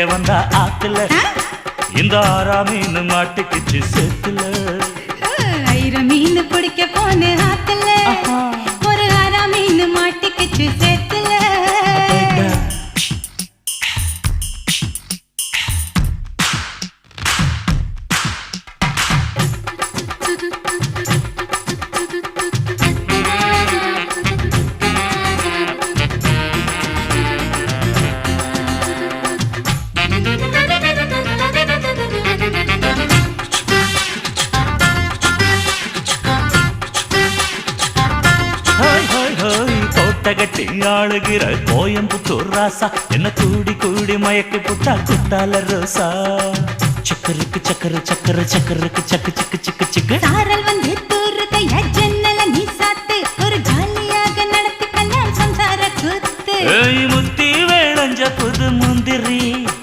வந்தா ஆத்துல இந்த ஆறா மீன் மாட்டுக்குச்சு சேத்துல. ஆயிரம் மீன் பிடிக்க போன ஆத்துல ஒரு ஆறா மீன் மாட்டுக்குச்சு சேத்துல. கோட்டகட்டி ஆளுகிற கோயம்புத்தூர் ராசா என்ன கூடி கூடி மயக்கி புட்டா குட்டால ரோசா. சக்கருக்கு சக்கரு சக்கரு சக்கருக்கு சக்கு சிக்கு சிக்கு சிக்கு சாரல் வந்து தூருதைய